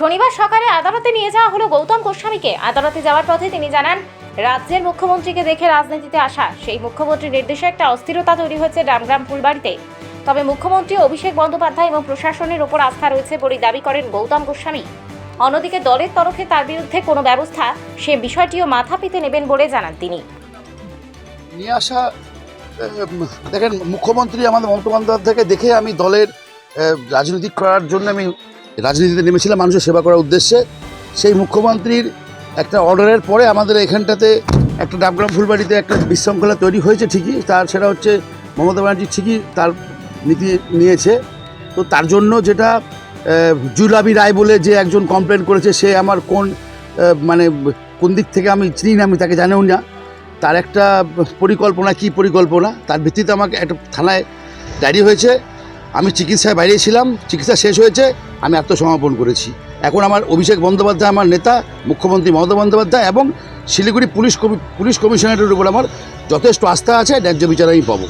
শনিবার সকালে আদালতে নিয়ে যাওয়া হলো গৌতম গোস্বামীকে। আদালতে যাওয়ার পথে তিনি জানান, রাজ্যের মুখ্যমন্ত্রীকে দেখে রাজনীতিতে আসা। সেই মুখ্যমন্ত্রীর নির্দেশে একটা অস্থিরতা তৈরি হয়েছে ডামগ্রাম ফুলবাড়িতে। তবে মুখ্যমন্ত্রী অভিষেক বন্দ্যোপাধ্যায় এবং প্রশাসনের ওপর আস্থা রয়েছে বলে দাবি করেন গৌতম গোস্বামী। অন্যদিকে দলের তরফে তার বিরুদ্ধে কোনো ব্যবস্থা, সে বিষয়টিও মাথা পেতে নেবেন বলে জানান তিনি। নিয়ে আসা দেখেন, মুখ্যমন্ত্রী আমাদের মমতা বন্দ্যোপাধ্যায়কে দেখে আমি দলের রাজনীতি করার জন্য আমি রাজনীতিতে নেমেছিলাম, মানুষের সেবা করার উদ্দেশ্যে। সেই মুখ্যমন্ত্রীর একটা অর্ডারের পরে আমাদের এখানটাতে একটা ডাবগ্রাম ফুলবাড়িতে একটা বিশৃঙ্খলা তৈরি হয়েছে ঠিকই, সেটা হচ্ছে মমতা ব্যানার্জি ঠিকই তার নীতি নিয়েছে। তো তার জন্য যেটা জুলাবি রায় বলে যে একজন কমপ্লেন করেছে, সে আমার কোন দিক থেকে আমি চিনি না, আমি তাকে জানিও না। তার একটা পরিকল্পনা, কি পরিকল্পনা, তার ভিত্তিতে আমাকে একটা থানায় ডায়েরি হয়েছে। আমি চিকিৎসায় বাইরে ছিলাম, চিকিৎসা শেষ হয়েছে, আমি আত্মসমর্পণ করেছি। এখন আমার অভিষেক বন্দ্যোপাধ্যায় আমার নেতা, মুখ্যমন্ত্রী মমতা বন্দ্যোপাধ্যায় এবং শিলিগুড়ি পুলিশ কমিশনারের উপর আমার যথেষ্ট আস্থা আছে, ন্যায্য বিচার আমি পাবো।